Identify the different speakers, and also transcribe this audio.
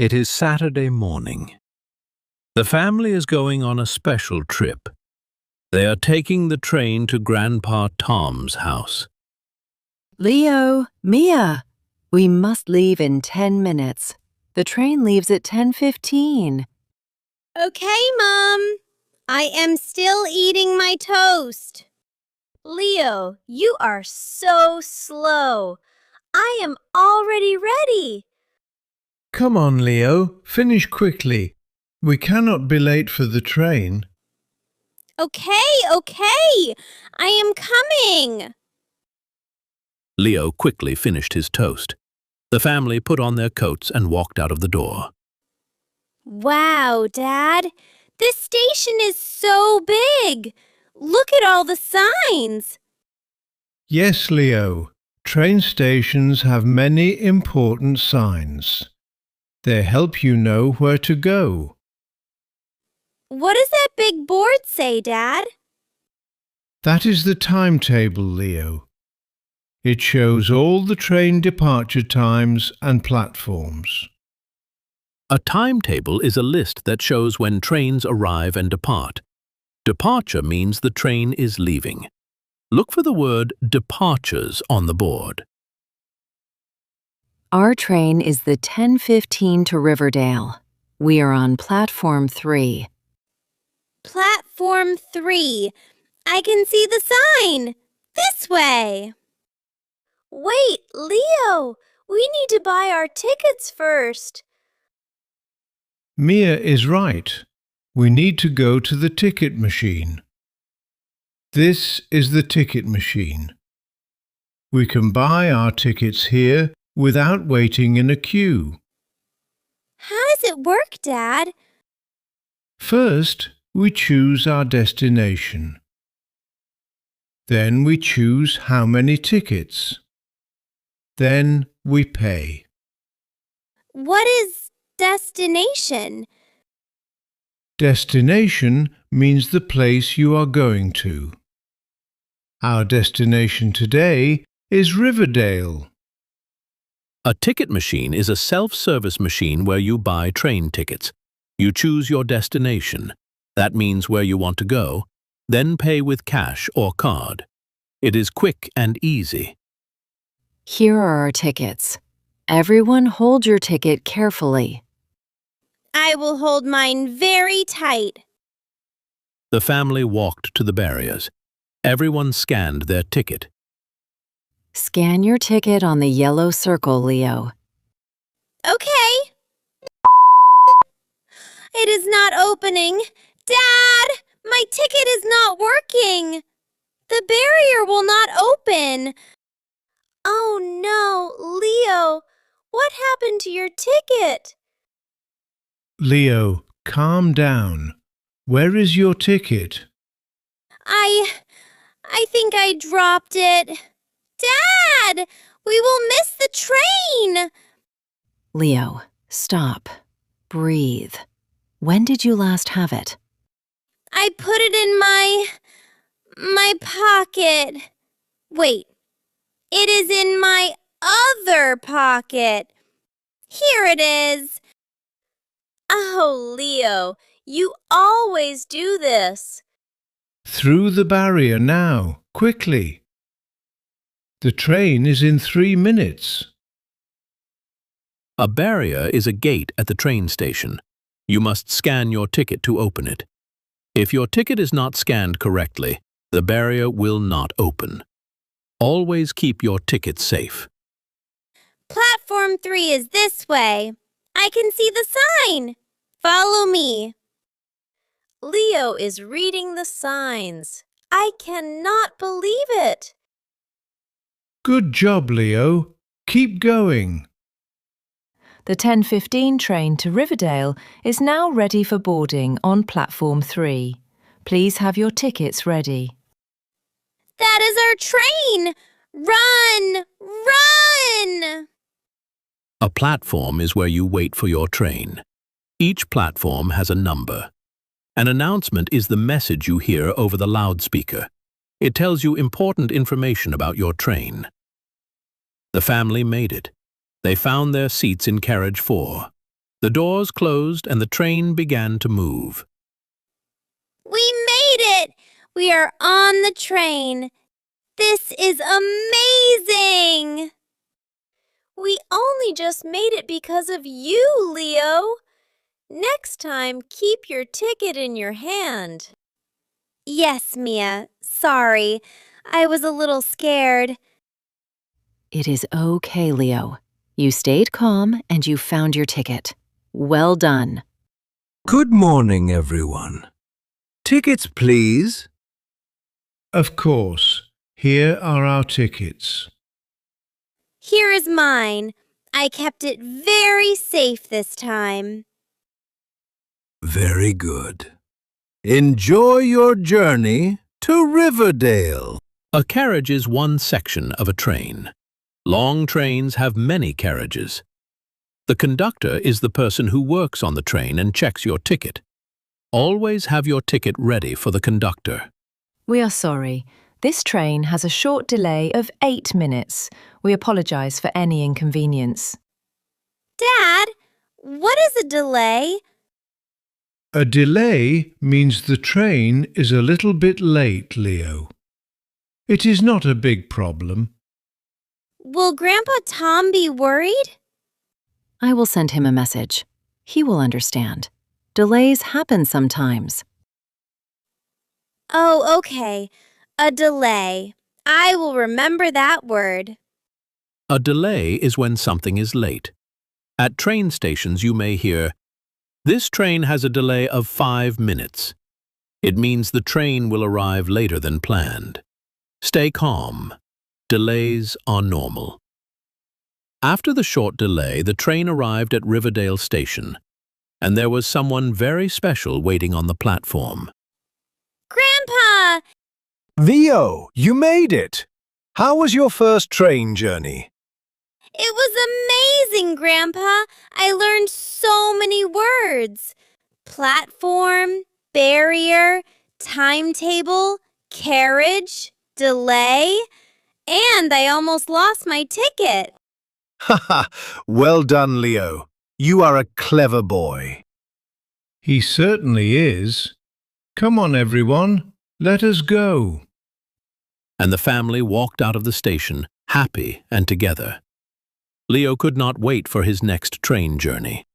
Speaker 1: It is Saturday morning. The family is going on a special trip. They are taking the train to Grandpa Tom's house.
Speaker 2: Leo, Mia, we must leave in 10 minutes. The train leaves at 10:15.
Speaker 3: Okay, Mom. I am still eating my toast. Leo, you are so slow. I am already ready.
Speaker 4: Come on, Leo, finish quickly. We cannot be late for the train.
Speaker 3: Okay. I am coming.
Speaker 1: Leo quickly finished his toast. The family put on their coats and walked out of the door.
Speaker 3: Wow, Dad. This station is so big. Look at all the signs.
Speaker 4: Yes, Leo, train stations have many important signs. They help you know where to go.
Speaker 3: What does that big board say, Dad?
Speaker 4: That is the timetable, Leo. It shows all the train departure times and platforms.
Speaker 1: A timetable is a list that shows when trains arrive and depart. Departure means the train is leaving. Look for the word departures on the board.
Speaker 2: Our train is the 10:15 to Riverdale. We are on Platform 3.
Speaker 3: Platform 3. I can see the sign. This way. Wait, Leo. We need to buy our tickets first.
Speaker 4: Mia is right. We need to go to the ticket machine. This is the ticket machine. We can buy our tickets here without waiting in a queue.
Speaker 3: How does it work, Dad?
Speaker 4: First, we choose our destination. Then we choose how many tickets. Then we pay.
Speaker 3: What is destination?
Speaker 4: Destination means the place you are going to. Our destination today is Riverdale.
Speaker 1: A ticket machine is a self-service machine where you buy train tickets. You choose your destination. That means where you want to go, then pay with cash or card. It is quick and easy.
Speaker 2: Here are our tickets. Everyone hold your ticket carefully.
Speaker 3: I will hold mine very tight.
Speaker 1: The family walked to the barriers. Everyone scanned their ticket.
Speaker 2: Scan your ticket on the yellow circle, Leo.
Speaker 3: Okay. It is not opening. Dad, my ticket is not working. The barrier will not open. Oh no, Leo, what happened to your ticket?
Speaker 4: Leo, calm down. Where is your ticket?
Speaker 3: I think I dropped it. Dad, we will miss the train.
Speaker 2: Leo, stop. Breathe. When did you last have it?
Speaker 3: I put it in my pocket. Wait, it is in my other pocket. Here it is. Oh, Leo, you always do this.
Speaker 4: Through the barrier now, quickly. The train is in 3 minutes.
Speaker 1: A barrier is a gate at the train station. You must scan your ticket to open it. If your ticket is not scanned correctly, the barrier will not open. Always keep your ticket safe.
Speaker 3: Platform 3 is this way. I can see the sign. Follow me. Leo is reading the signs. I cannot believe it.
Speaker 4: Good job, Leo. Keep going.
Speaker 5: The 10:15 train to Riverdale is now ready for boarding on Platform 3. Please have your tickets ready.
Speaker 3: That is our train! Run! Run!
Speaker 1: A platform is where you wait for your train. Each platform has a number. An announcement is the message you hear over the loudspeaker. It tells you important information about your train. The family made it. They found their seats in Carriage 4. The doors closed and the train began to move.
Speaker 3: We made it! We are on the train. This is amazing! We only just made it because of you, Leo. Next time, keep your ticket in your hand. Yes, Mia. Sorry. I was a little scared.
Speaker 2: It is okay, Leo. You stayed calm and you found your ticket. Well done.
Speaker 6: Good morning, everyone. Tickets, please.
Speaker 4: Of course. Here are our tickets.
Speaker 3: Here is mine. I kept it very safe this time.
Speaker 6: Very good. Enjoy your journey to Riverdale.
Speaker 1: A carriage is one section of a train. Long trains have many carriages. The conductor is the person who works on the train and checks your ticket. Always have your ticket ready for the conductor.
Speaker 5: We are sorry. This train has a short delay of 8 minutes. We apologise for any inconvenience.
Speaker 3: Dad, what is a delay?
Speaker 4: A delay means the train is a little bit late, Leo. It is not a big problem.
Speaker 3: Will Grandpa Tom be worried?
Speaker 2: I will send him a message. He will understand. Delays happen sometimes.
Speaker 3: Oh, okay. A delay. I will remember that word.
Speaker 1: A delay is when something is late. At train stations you may hear, "This train has a delay of 5 minutes." It means the train will arrive later than planned. Stay calm. Delays are normal. After the short delay, the train arrived at Riverdale Station, and there was someone very special waiting on the platform.
Speaker 3: Grandpa!
Speaker 6: Leo, you made it. How was your first train journey?
Speaker 3: It was amazing, Grandpa. I learned so many words. Platform, barrier, timetable, carriage, delay, and I almost lost my ticket.
Speaker 6: Haha, well done, Leo. You are a clever boy.
Speaker 4: He certainly is. Come on, everyone. Let us go.
Speaker 1: And the family walked out of the station, happy and together. Leo could not wait for his next train journey.